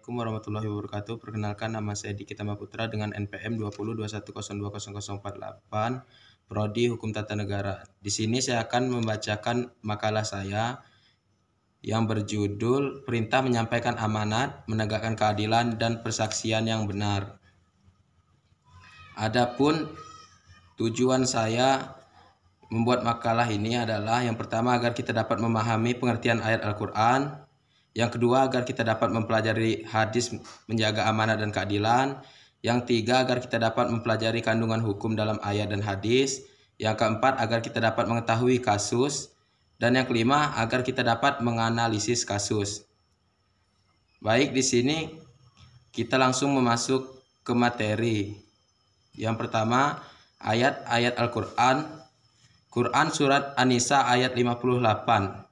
Assalamualaikum warahmatullahi wabarakatuh. Perkenalkan, nama saya Diki Tama Putra dengan NPM 2021020048, Prodi Hukum Tata Negara. Di sini saya akan membacakan makalah saya yang berjudul Perintah Menyampaikan Amanat, Menegakkan Keadilan dan Persaksian yang Benar. Adapun tujuan saya membuat makalah ini adalah yang pertama agar kita dapat memahami pengertian ayat Al-Quran. Yang kedua, agar kita dapat mempelajari hadis menjaga amanat dan keadilan. Yang tiga, agar kita dapat mempelajari kandungan hukum dalam ayat dan hadis. Yang keempat, agar kita dapat mengetahui kasus. Dan yang kelima, agar kita dapat menganalisis kasus. Baik, di sini kita langsung masuk ke materi. Yang pertama, ayat-ayat Al-Quran. Quran surat An-Nisa ayat 58.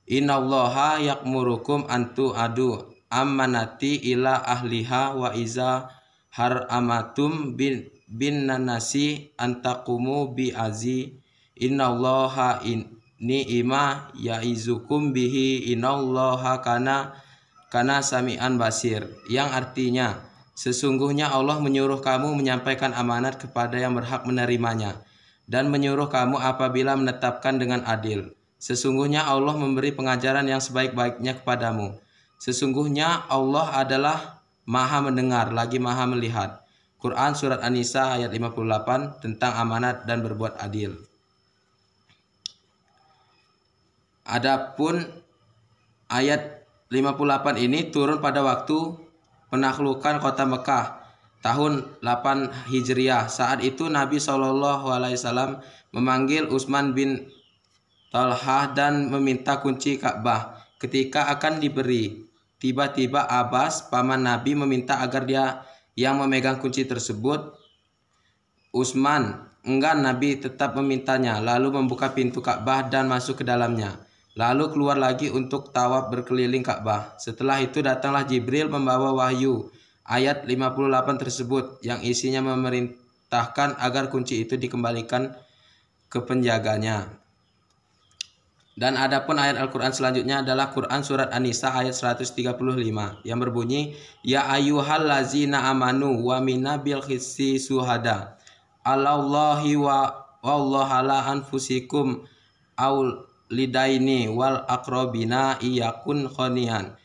Innallaha yakmurukum antu adu ammanati ila ahliha wa iza haramatum bin nanasi antakumu bi azi innallaha ni'ima yaizukum bihi innallaha kana sami'an basir, yang artinya sesungguhnya Allah menyuruh kamu menyampaikan amanat kepada yang berhak menerimanya dan menyuruh kamu apabila menetapkan dengan adil. Sesungguhnya Allah memberi pengajaran yang sebaik-baiknya kepadamu. Sesungguhnya Allah adalah Maha mendengar lagi Maha melihat. Quran surat An-Nisa ayat 58 tentang amanat dan berbuat adil. Adapun ayat 58 ini turun pada waktu penaklukan kota Mekah tahun 8 Hijriah. Saat itu Nabi SAW memanggil Utsman bin Talhah dan meminta kunci Ka'bah. Ketika akan diberi, tiba-tiba Abbas, paman Nabi, meminta agar dia yang memegang kunci tersebut. Utsman enggan, Nabi tetap memintanya, lalu membuka pintu Ka'bah dan masuk ke dalamnya. Lalu keluar lagi untuk tawaf berkeliling Ka'bah. Setelah itu datanglah Jibril membawa wahyu ayat 58 tersebut yang isinya memerintahkan agar kunci itu dikembalikan ke penjaganya. Dan adapun ayat Al-Quran selanjutnya adalah Quran surat An-Nisa ayat 135 yang berbunyi, Ya ayyuhallazina amanu wa mina bil khisi suhada Allahi wa wallahala anfusikum aul lidaini wal akrobina iyakun khonian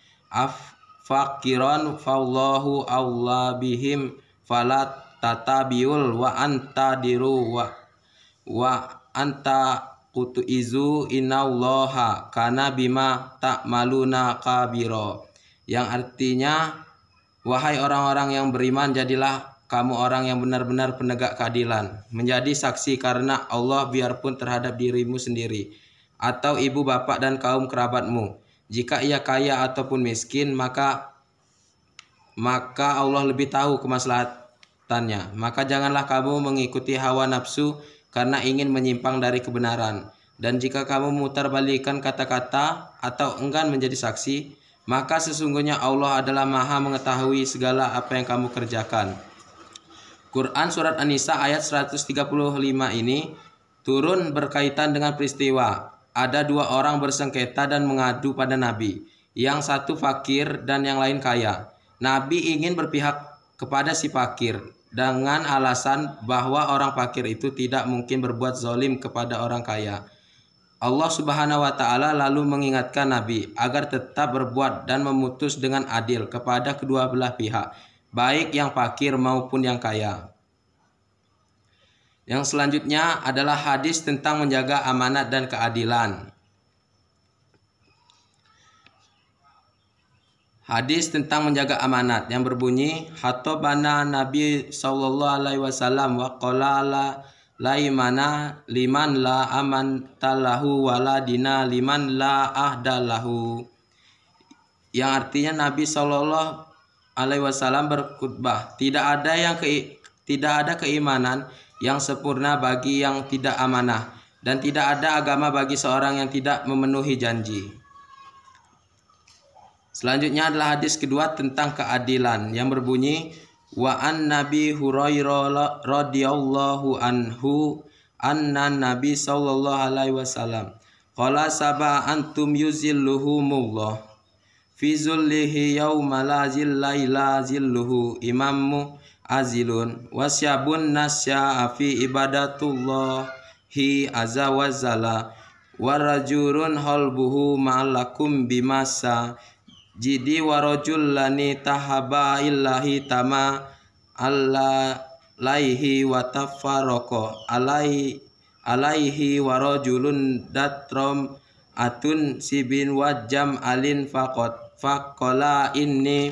fakiran fallahu awla bihim falat tatabiul wa anta diru wa anta kutu izu innallaha kana bima ta'maluna kabiro, yang artinya wahai orang-orang yang beriman, jadilah kamu orang yang benar-benar penegak keadilan, menjadi saksi karena Allah biarpun terhadap dirimu sendiri atau ibu bapak dan kaum kerabatmu, jika ia kaya ataupun miskin, maka Allah lebih tahu kemaslahatannya. Maka janganlah kamu mengikuti hawa nafsu karena ingin menyimpang dari kebenaran. Dan jika kamu memutarbalikkan kata-kata atau enggan menjadi saksi, maka sesungguhnya Allah adalah Maha mengetahui segala apa yang kamu kerjakan. Quran surat An-Nisa ayat 135 ini turun berkaitan dengan peristiwa ada dua orang bersengketa dan mengadu pada Nabi, yang satu fakir dan yang lain kaya. Nabi ingin berpihak kepada si fakir dengan alasan bahwa orang fakir itu tidak mungkin berbuat zalim kepada orang kaya. Allah Subhanahu wa Ta'ala lalu mengingatkan Nabi agar tetap berbuat dan memutus dengan adil kepada kedua belah pihak, baik yang fakir maupun yang kaya. Yang selanjutnya adalah hadis tentang menjaga amanat dan keadilan. Hadis tentang menjaga amanat yang berbunyi, Hatobana Nabi SAW wa qala laimana liman la amantalahu waladina liman la ahdalahu, yang artinya Nabi SAW berkhutbah, tidak ada keimanan yang sempurna bagi yang tidak amanah, dan tidak ada agama bagi seorang yang tidak memenuhi janji. Selanjutnya adalah hadis kedua tentang keadilan yang berbunyi, wa an Nabi Hurairah radhiyallahu anhu anna Nabi sallallahu alaihi wasallam qala sab'a antum yuzilluhumullah fi zullihi yauma la zilla illa zilluhu imammu azilun wasyabun nasya fi ibadatullahi azza wa zala warajurun halbuhu ma'alakum bimasa jidi warajul lani tahaba illahi tama alaihi wa tafarraqo alaihi warajulun datrom atun sibin wajam alin faqala inni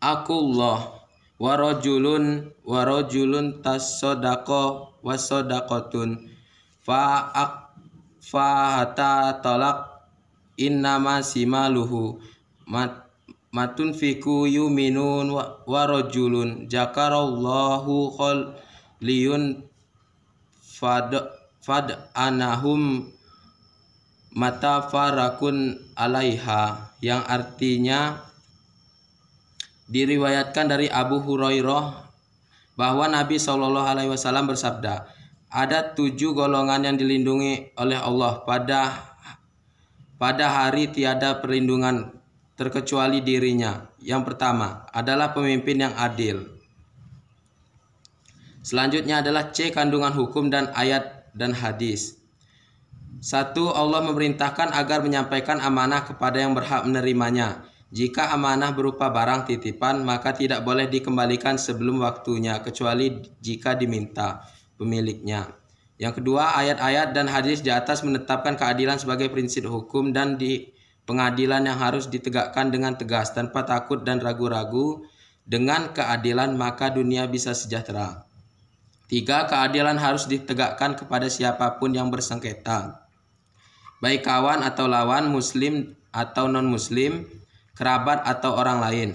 akullah warajulun tasodaqa wasodaqatun fa'ata talak innama simaluhu matun fiku yuminun warajulun jakarallahu khaliyun fad'anahum mata farakun alaiha, yang artinya diriwayatkan dari Abu Hurairah bahwa Nabi SAW bersabda, ada 7 golongan yang dilindungi oleh Allah pada hari tiada perlindungan terkecuali dirinya. Yang pertama adalah pemimpin yang adil. Selanjutnya adalah C, kandungan hukum dan ayat dan hadis. 1. Allah memerintahkan agar menyampaikan amanah kepada yang berhak menerimanya. Jika amanah berupa barang titipan, maka tidak boleh dikembalikan sebelum waktunya, kecuali jika diminta pemiliknya. Yang kedua, ayat-ayat dan hadis di atas menetapkan keadilan sebagai prinsip hukum dan di pengadilan yang harus ditegakkan dengan tegas, tanpa takut dan ragu-ragu. Dengan keadilan, maka dunia bisa sejahtera. 3. Keadilan harus ditegakkan kepada siapapun yang bersengketa, baik kawan atau lawan, muslim atau non-muslim, kerabat atau orang lain.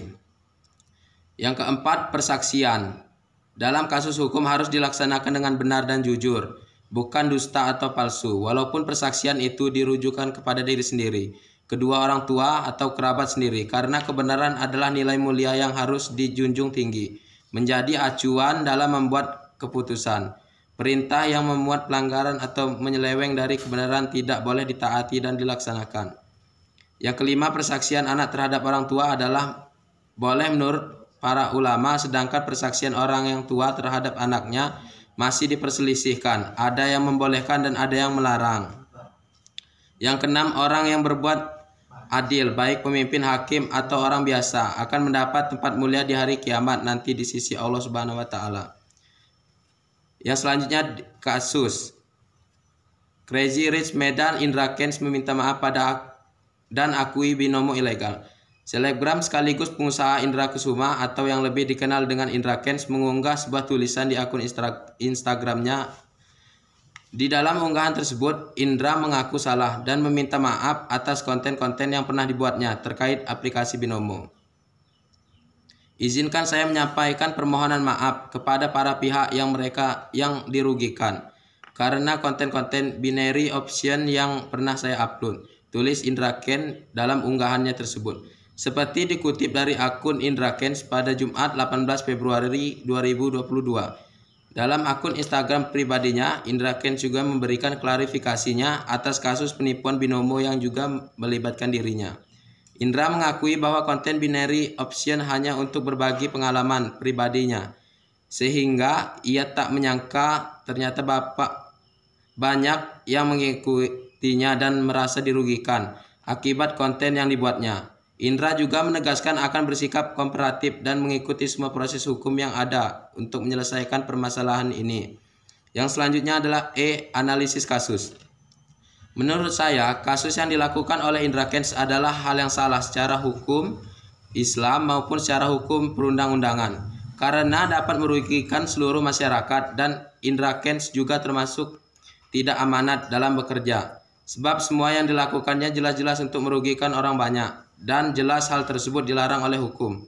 Yang keempat, persaksian. Dalam kasus hukum harus dilaksanakan dengan benar dan jujur, bukan dusta atau palsu, walaupun persaksian itu dirujukan kepada diri sendiri, kedua orang tua atau kerabat sendiri, karena kebenaran adalah nilai mulia yang harus dijunjung tinggi, menjadi acuan dalam membuat keputusan. Perintah yang memuat pelanggaran atau menyeleweng dari kebenaran tidak boleh ditaati dan dilaksanakan. Yang kelima, persaksian anak terhadap orang tua adalah boleh menurut para ulama, sedangkan persaksian orang yang tua terhadap anaknya masih diperselisihkan. Ada yang membolehkan dan ada yang melarang. Yang keenam, orang yang berbuat adil, baik pemimpin, hakim atau orang biasa, akan mendapat tempat mulia di hari kiamat nanti di sisi Allah Subhanahu wa taala. Yang selanjutnya, kasus Crazy Rich Medan, Indra Kents meminta maaf pada dan akui binomo ilegal. Selebgram sekaligus pengusaha Indra Kesuma atau yang lebih dikenal dengan Indra Kents mengunggah sebuah tulisan di akun Instagramnya. Di dalam unggahan tersebut, Indra mengaku salah dan meminta maaf atas konten-konten yang pernah dibuatnya terkait aplikasi binomo. Izinkan saya menyampaikan permohonan maaf kepada para pihak yang dirugikan karena konten-konten binary option yang pernah saya upload, tulis Indra Kents dalam unggahannya tersebut. Seperti dikutip dari akun Indra Kents pada Jumat 18 Februari 2022. Dalam akun Instagram pribadinya, Indra Kents juga memberikan klarifikasinya atas kasus penipuan binomo yang juga melibatkan dirinya. Indra mengakui bahwa konten binary option hanya untuk berbagi pengalaman pribadinya, sehingga ia tak menyangka ternyata banyak yang mengikutinya dan merasa dirugikan akibat konten yang dibuatnya. Indra juga menegaskan akan bersikap kooperatif dan mengikuti semua proses hukum yang ada untuk menyelesaikan permasalahan ini. Yang selanjutnya adalah analisis kasus. Menurut saya, kasus yang dilakukan oleh Indra Kents adalah hal yang salah secara hukum Islam maupun secara hukum perundang-undangan, karena dapat merugikan seluruh masyarakat dan Indra Kents juga termasuk tidak amanat dalam bekerja. Sebab semua yang dilakukannya jelas-jelas untuk merugikan orang banyak dan jelas hal tersebut dilarang oleh hukum.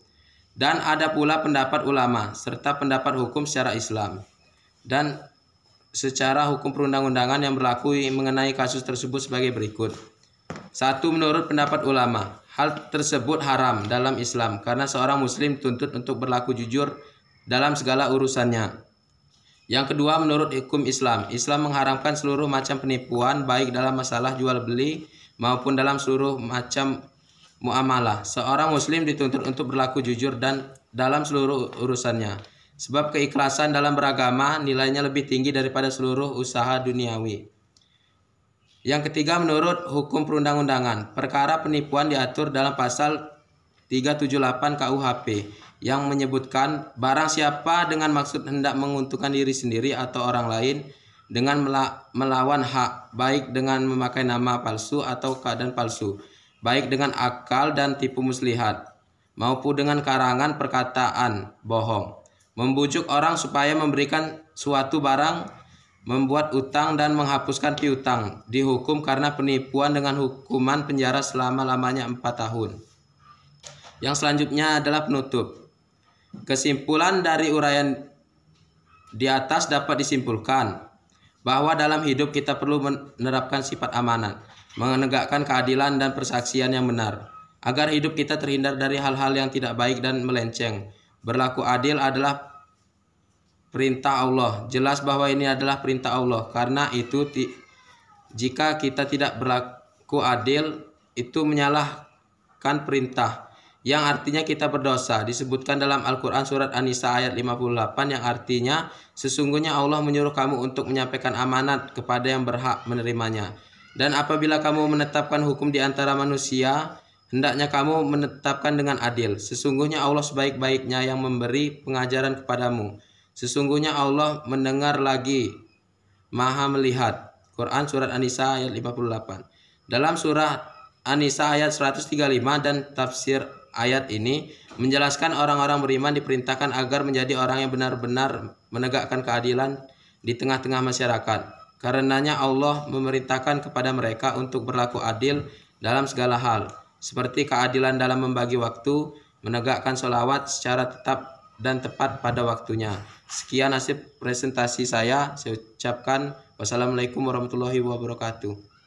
Dan ada pula pendapat ulama serta pendapat hukum secara Islam dan secara hukum perundang-undangan yang berlaku mengenai kasus tersebut sebagai berikut. 1. Menurut pendapat ulama, hal tersebut haram dalam Islam karena seorang muslim dituntut untuk berlaku jujur dalam segala urusannya. Yang kedua, menurut hukum Islam, Islam mengharamkan seluruh macam penipuan baik dalam masalah jual beli maupun dalam seluruh macam muamalah. Seorang muslim dituntut untuk berlaku jujur dan dalam seluruh urusannya. Sebab keikhlasan dalam beragama nilainya lebih tinggi daripada seluruh usaha duniawi. Yang ketiga, menurut hukum perundang-undangan, perkara penipuan diatur dalam pasal 378 KUHP yang menyebutkan barang siapa dengan maksud hendak menguntungkan diri sendiri atau orang lain dengan melawan hak, baik dengan memakai nama palsu atau keadaan palsu, baik dengan akal dan tipu muslihat, maupun dengan karangan perkataan bohong, membujuk orang supaya memberikan suatu barang, membuat utang dan menghapuskan piutang, dihukum karena penipuan dengan hukuman penjara selama-lamanya 4 tahun. Yang selanjutnya adalah penutup. Kesimpulan dari uraian di atas dapat disimpulkan bahwa dalam hidup kita perlu menerapkan sifat amanat, menegakkan keadilan dan persaksian yang benar, agar hidup kita terhindar dari hal-hal yang tidak baik dan melenceng. Berlaku adil adalah perintah Allah. Jelas bahwa ini adalah perintah Allah. Karena itu jika kita tidak berlaku adil, itu menyalahkan perintah, yang artinya kita berdosa. Disebutkan dalam Al-Quran surat An-Nisa ayat 58 yang artinya sesungguhnya Allah menyuruh kamu untuk menyampaikan amanat kepada yang berhak menerimanya. Dan apabila kamu menetapkan hukum di antara manusia, hendaknya kamu menetapkan dengan adil. Sesungguhnya Allah sebaik-baiknya yang memberi pengajaran kepadamu. Sesungguhnya Allah mendengar lagi Maha melihat. Quran surat An-Nisa ayat 58. Dalam surah An-Nisa ayat 135 dan tafsir ayat ini menjelaskan orang-orang beriman diperintahkan agar menjadi orang yang benar-benar menegakkan keadilan di tengah-tengah masyarakat. Karenanya Allah memerintahkan kepada mereka untuk berlaku adil dalam segala hal, seperti keadilan dalam membagi waktu, menegakkan sholawat secara tetap dan tepat pada waktunya. Sekian hasil presentasi saya ucapkan wassalamualaikum warahmatullahi wabarakatuh.